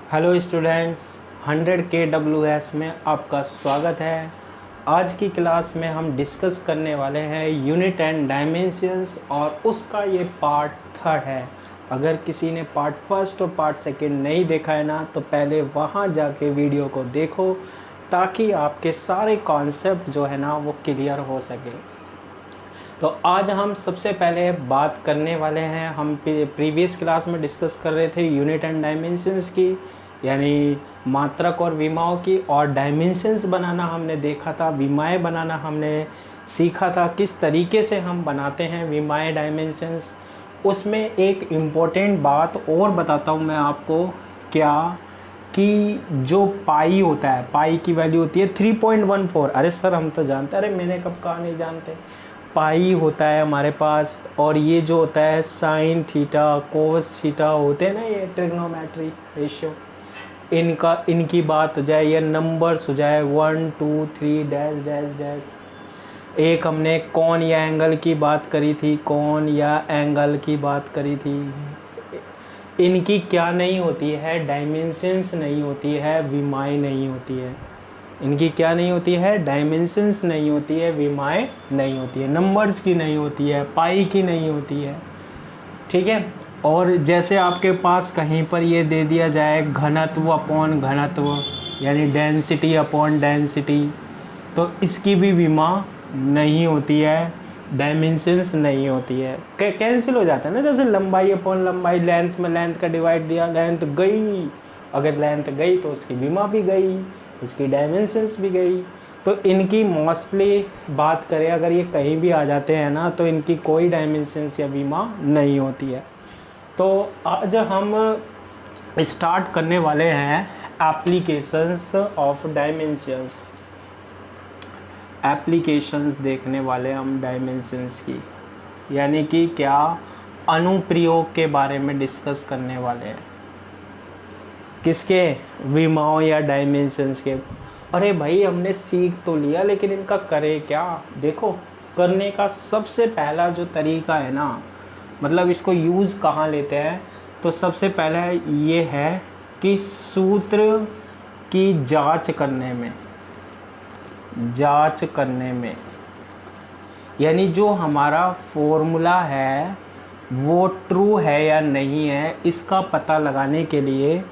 Hello students, 100 KWS में आपका स्वागत है। आज की क्लास में हम डिस्कस करने वाले हैं यूनिट एंड डायमेंशंस और उसका ये पार्ट 3 है। अगर किसी ने पार्ट 1 और पार्ट 2 नहीं देखा है ना, तो पहले वहाँ जाके वीडियो को देखो ताकि आपके सारे कॉन्सेप्ट जो है ना वो क्लियर हो सके। तो आज हम सबसे पहले बात करने वाले हैं, हम प्रीवियस क्लास में डिस्कस कर रहे थे यूनिट एंड डायमेंशंस की, यानी मात्रक और विमाओं की, और डायमेंशंस बनाना हमने देखा था, विमाएं बनाना हमने सीखा था, किस तरीके से हम बनाते हैं विमाएं डायमेंशंस। उसमें एक इम्पोर्टेंट बात और बताता हूँ मैं आपको, क्या कि जो पाई होता है, पाई की वैल्यू होती है 3.14। अरे सर हम तो जानते हैं, अरे मैंने कब कहा नहीं जानते। पाई होता है हमारे पास, और ये जो होता है साइन थीटा कोस थीटा होते हैं ना, ये ट्रिग्नोमेट्री रेशियो, इनकी बात हो जाए या नंबर्स हो जाए 1 2 3 डैश डैश डैश। एक हमने कौन या एंगल की बात करी थी, कौन या एंगल की बात करी थी। इनकी क्या नहीं होती है, डायमेंशंस नहीं होती है, विमाएं नहीं होती है। इनकी क्या नहीं होती है, डायमेंशंस नहीं होती है, विमाएं नहीं होती है, नंबर्स की नहीं होती है, पाई की नहीं होती है। ठीक है। और जैसे आपके पास कहीं पर ये दे दिया जाए घनत्व अपॉन घनत्व, यानी डेंसिटी अपॉन डेंसिटी, तो इसकी भी विमा नहीं होती है, डायमेंशंस नहीं होती है, कैंसिल हो जाता है ना। जैसे लंबाई अपॉन लंबाई, लेंथ में लेंथ का डिवाइड दिया, लेंथ गई, अगर लेंथ गई तो उसकी विमा भी गई, इसकी डायमेंशंस भी गई। तो इनकी मोस्टली बात करें, अगर ये कहीं भी आ जाते हैं ना, तो इनकी कोई डायमेंशंस या विमा नहीं होती है। तो आज हम स्टार्ट करने वाले हैं एप्लीकेशंस ऑफ डायमेंशंस। एप्लीकेशंस देखने वाले हम डायमेंशंस की, यानी कि क्या अनुप्रयोग के बारे में डिस्कस करने वाले हैं। किसके, विमाओं या डायमेंशंस के। अरे भाई हमने सीख तो लिया, लेकिन इनका करें क्या। देखो, करने का सबसे पहला जो तरीका है ना, मतलब इसको यूज़ कहाँ लेते हैं, तो सबसे पहला ये है कि सूत्र की जांच करने में, यानी जो हमारा फॉर्मूला है वो ट्रू है या नहीं है, इसका पता लगाने के लिए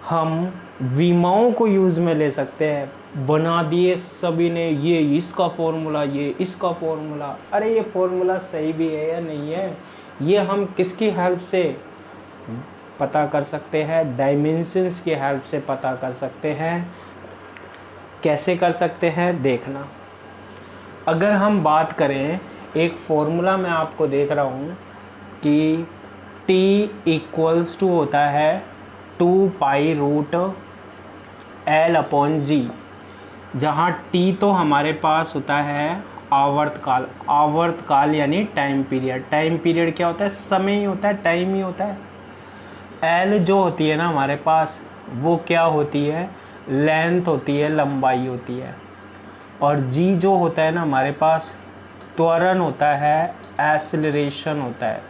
हम विमाओं को यूज़ में ले सकते हैं। बना दिए सभी ने, ये इसका फॉर्मूला, ये इसका फॉर्मूला। अरे ये फॉर्मूला सही भी है या नहीं है, ये हम किसकी हेल्प से पता कर सकते हैं, डायमेंशंस की हेल्प से पता कर सकते हैं। कैसे कर सकते हैं देखना। अगर हम बात करें, एक फॉर्मूला मैं आपको देख रहा हूँ कि T इक्वल्स टू होता है 2 पाई रूट L अपॉन जी, जहाँ T तो हमारे पास होता है आवर्तकाल यानी टाइम पीरियड। टाइम पीरियड क्या होता है, समय ही होता है, टाइम ही होता है। L जो होती है ना हमारे पास, वो क्या होती है, लेंथ होती है, लंबाई होती है। और G जो होता है ना हमारे पास, त्वरण होता है, एक्सेलरेशन होता है।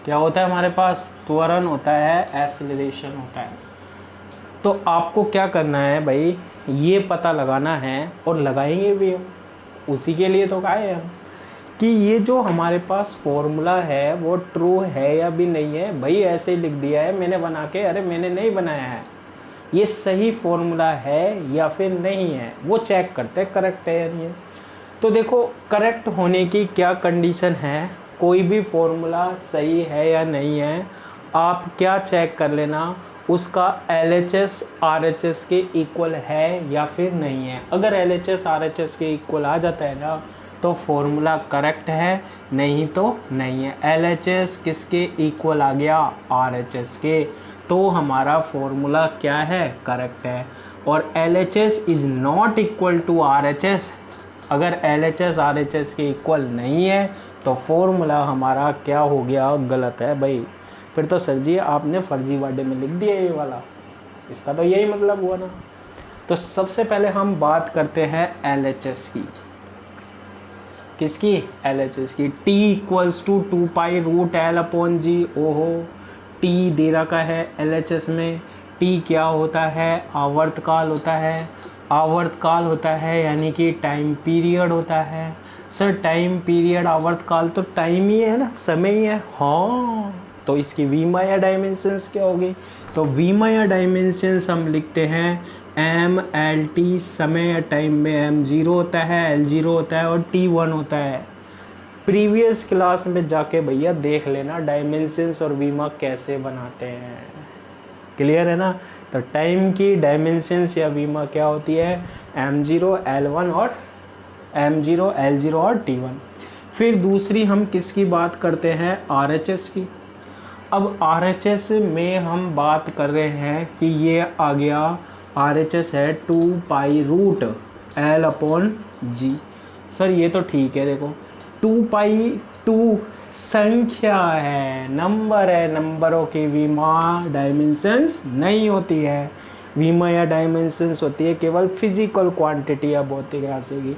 क्या होता है हमारे पास, त्वरण होता है, एक्सेलरेशन होता है। तो आपको क्या करना है भाई, ये पता लगाना है, और लगाएंगे भी हम, उसी के लिए तो आए हम, कि ये जो हमारे पास फॉर्मूला है वो ट्रू है या भी नहीं है। भाई ऐसे ही लिख दिया है मैंने बना के, अरे मैंने नहीं बनाया है, ये सही फॉर्मूला है या फिर नहीं है, वो चेक करते हैं करेक्ट है या नहीं है। तो देखो, करेक्ट होने की क्या कंडीशन है, कोई भी फॉर्मूला सही है या नहीं है, आप क्या चेक कर लेना, उसका LHS RHS के इक्वल है या फिर नहीं है। अगर LHS RHS के इक्वल आ जाता है ना, तो फॉर्मूला करेक्ट है, नहीं तो नहीं है। LHS किसके इक्वल आ गया, RHS के, तो हमारा फॉर्मूला क्या है, करेक्ट है। और LHS is not equal to RHS, अगर LHS RHS के इक्वल नहीं है तो फॉर्मूला हमारा क्या हो गया, गलत है भाई। फिर तो सर जी आपने फर्जीवाड़े में लिख दिया ये वाला, इसका तो यही मतलब हुआ ना। तो सबसे पहले हम बात करते हैं LHS की। किसकी, LHS की। T equals to 2 pi root L upon G. ओहो, T दे रखा है LHS में, टी क्या होता है, आवर्तकाल होता है। आवर्तकाल होता है यानी कि टाइम पीरियड होता है। सर टाइम पीरियड आवर्तकाल तो टाइम ही है ना, समय ही है। हाँ, तो इसकी वीमाया डायमेंशंस क्या होगी? तो वीमाया डायमेंशंस हम लिखते हैं एम एल टी, समय या टाइम में एम 0 होता है, एल 0 होता है और टी 1 होता है। प्रीवियस क्लास में जाके भैया देख लेना डायमेंशंस और वीमा कैसे बनाते हैं। क्लियर है ना? तो टाइम की डायमेंशंस या वीमा क्या होती है? m0 l1 और m0 l0 और t1। फिर दूसरी हम किसकी बात करते हैं? RHS की। अब RHS में हम बात कर रहे हैं कि ये आ गया, RHS है 2 पाई रूट L/G। सर ये तो ठीक है, देखो 2 पाई 2 संख्या है, नंबर है, नंबरों की वीमा डायमेंशंस नहीं होती है। वीमा या डायमेंशंस होती है केवल फिजिकल क्वांटिटी या भौतिक राशि की।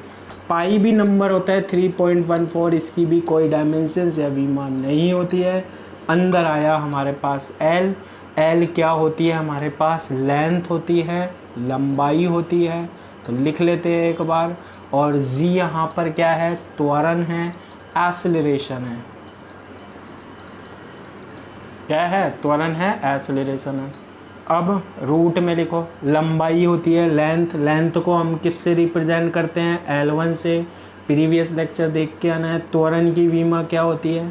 पाई भी नंबर होता है 3.14, इसकी भी कोई डायमेंशंस या वीमा नहीं होती है। अंदर आया हमारे पास एल। एल क्या होती है हमारे पास? लेंथ होती है, लंबाई होती है, तो लिख लेते हैं एक बार। और जी यहाँ पर क्या है? त्वरण है, एक्सेलरेशन है। क्या है? त्वरण है, एक्सेलरेशन है। अब रूट में लिखो, लंबाई होती है लेंथ। लेंथ को हम किससे रिप्रेजेंट करते हैं? L1 से। प्रीवियस लेक्चर देख के आना है। त्वरण की वीमा क्या होती है?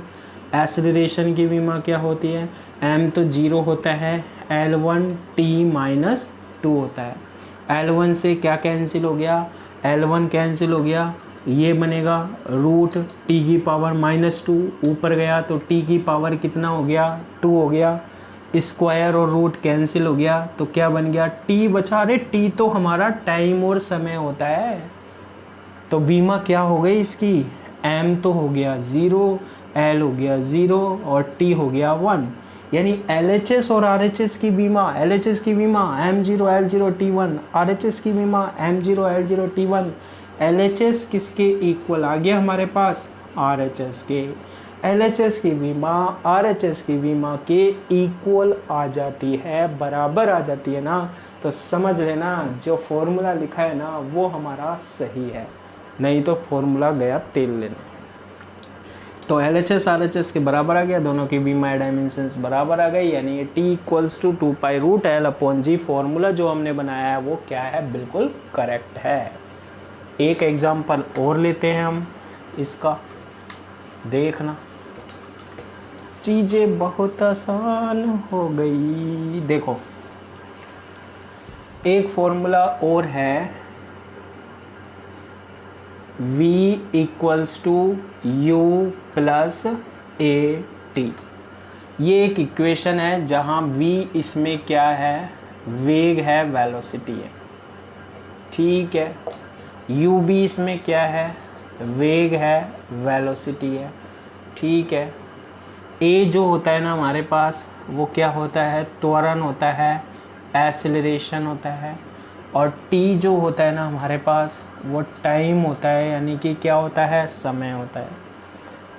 एक्सेलरेशन की वीमा क्या होती है? m तो 0 होता है, L1 t-2 होता है। L1 से क्या कैंसिल हो गया? L1 कैंसिल हो गया, ये बनेगा रूट टी की पावर -2, ऊपर गया तो टी की पावर कितना हो गया? 2 हो गया। स्क्वायर और रूट कैंसिल हो गया तो क्या बन गया? टी बचा। अरे टी तो हमारा टाइम और समय होता है। तो वीमा क्या हो गई इसकी? एम तो हो गया 0, एल हो गया 0 और टी हो गया 1। यानी LHS और RHS की बीमा, LHS की बीमा M0 L0 T1, RHS की बीमा M0 L0 T1। LHS किसके इक्वल आ गया हमारे पास? RHS के। LHS की बीमा RHS की बीमा के इक्वल आ जाती है, बराबर आ जाती है ना। तो समझ लेना जो फॉर्मूला लिखा है ना वो हमारा सही है, नहीं तो फॉर्मूला गया तेल लेने। तो LHS RHS के बराबर आ गया, दोनों की बीमा डायमेंशंस बराबर आ गई, यानी T = 2 pi root L/G। Formula जो हमने बनाया है वो क्या है? बिल्कुल करेक्ट है। एक एग्जाम्पल और लेते हैं हम इसका, देखना चीज़ें बहुत आसान हो गई। देखो एक फॉर्मूला और है, V = U + AT। ये एक इक्वेशन है जहाँ V इसमें क्या है? वेग है, वेलोसिटी है, ठीक है। U भी इसमें क्या है? वेग है, वेलोसिटी है, ठीक है। A जो होता है ना हमारे पास वो क्या होता है? त्वरण होता है, एक्सेलरेशन होता है। और T जो होता है ना हमारे पास वो टाइम होता है, यानी कि क्या होता है? समय होता है,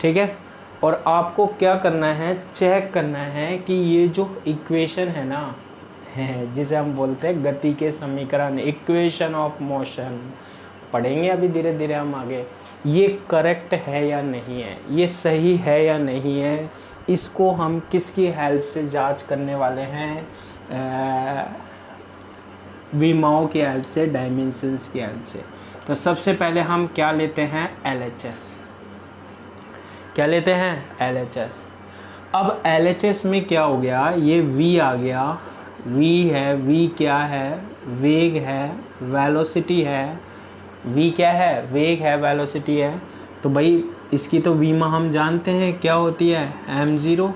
ठीक है। और आपको क्या करना है? चेक करना है कि ये जो इक्वेशन है ना, है जिसे हम बोलते हैं गति के समीकरण, इक्वेशन ऑफ मोशन, पढ़ेंगे अभी धीरे धीरे हम आगे, ये करेक्ट है या नहीं है, ये सही है या नहीं है, इसको हम किसकी हेल्प से जांच करने वाले हैं? विमाओं की हेल्प से, डायमेंशंस की हेल्प से। तो सबसे पहले हम क्या लेते हैं? LHS। क्या लेते हैं? LHS। अब LHS में क्या हो गया? ये V आ गया, V है, V क्या है? वेग है, वेलोसिटी है। V क्या है? वेग है, वेलोसिटी है। तो भाई इसकी तो बीमा हम जानते हैं क्या होती है? M0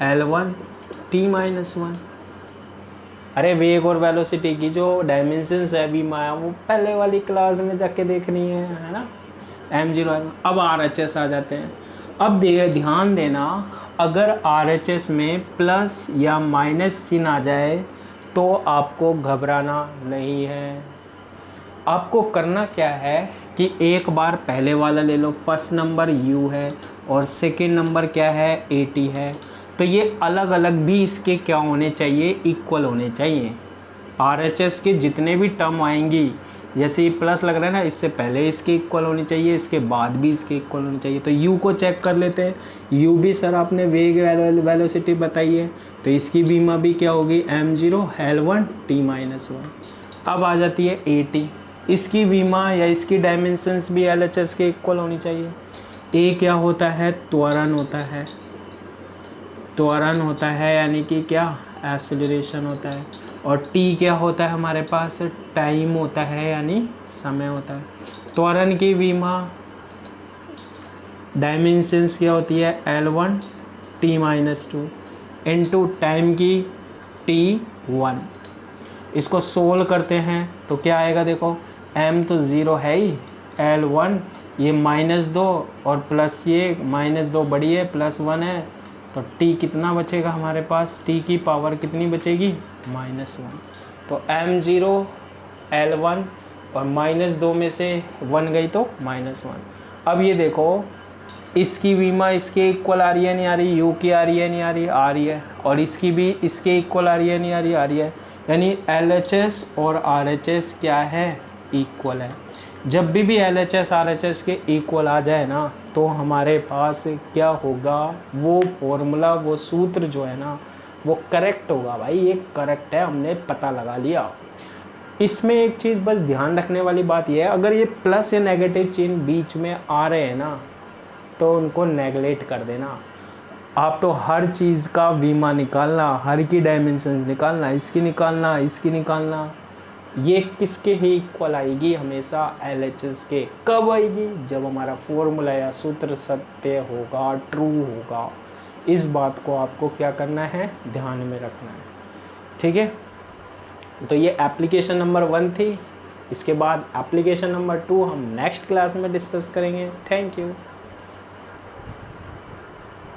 L1 t-1। अरे वेग और वेलोसिटी की जो डायमेंशंस है बीमा वो पहले वाली क्लास में जाके देखनी है ना। M0 L1। अब RHS आ जाते हैं। अब ध्यान देना, अगर RHS में प्लस या माइनस चिन्ह आ जाए तो आपको घबराना नहीं है। आपको करना क्या है कि एक बार पहले वाला ले लो, फर्स्ट नंबर U है और सेकंड नंबर क्या है? AT है। तो ये अलग अलग भी इसके क्या होने चाहिए, इक्वल होने चाहिए। RHS के जितने भी टर्म आएंगी, जैसे ये प्लस लग रहा है ना, इससे पहले इसके इक्वल होनी चाहिए, इसके बाद भी इसके इक्वल होनी चाहिए। तो U को चेक कर लेते हैं। U भी सर आपने वेग वेलोसिटी बताई है, तो इसकी बीमा भी क्या होगी, m0 L1 t-1। अब आ जाती है AT, इसकी बीमा या इसकी डायमेंशंस भी LHS के इक्वल होनी चाहिए। A क्या होता है, त्वरण होता है, त्वरण होता है यानी कि क्या, एक्सेलरेशन होता है। और T क्या होता है हमारे पास, टाइम होता है यानी समय होता है। त्वरण की बीमा डायमेंशंस क्या होती है, L1 t-2 इनटू टाइम की t1। इसको सोल्व करते हैं तो क्या आएगा, देखो m तो 0 है ही, L1 ये -2 और प्लस ये -2 बड़ी है, +1 है, तो t कितना बचेगा हमारे पास, t की पावर कितनी बचेगी, -1। तो m0 L1 और -2 में से 1 गई तो -1। अब ये देखो इसकी बीमा इसके इक्वल आ रही है नहीं आ रही, U की आ रही है नहीं आ रही है, और इसकी भी इसके इक्वल आ रही है नहीं आ रही है, यानी LHS और RHS क्या है, इक्वल है। जब भी LHS RHS के इक्वल आ जाए ना, तो हमारे पास क्या होगा, वो फॉर्मूला, वो सूत्र जो है ना, वो करेक्ट होगा। भाई ये करेक्ट है, हमने पता लगा लिया। इसमें एक चीज़ बस ध्यान रखने वाली बात यह है, अगर ये प्लस या नेगेटिव चिन्ह बीच में आ रहे हैं ना, तो उनको नेगलेक्ट कर देना। आप तो हर चीज़ का बीमा निकालना, हर की डायमेंशंस निकालना, इसकी निकालना, इसकी निकालना, ये किसके ही इक्वल आएगी, हमेशा LHS के। कब आएगी, जब हमारा फॉर्मूला या सूत्र सत्य होगा, ट्रू होगा। इस बात को आपको क्या करना है, ध्यान में रखना है, ठीक है। तो ये एप्लीकेशन नंबर 1 थी। इसके बाद एप्लीकेशन नंबर 2 हम नेक्स्ट क्लास में डिस्कस करेंगे। Thank you.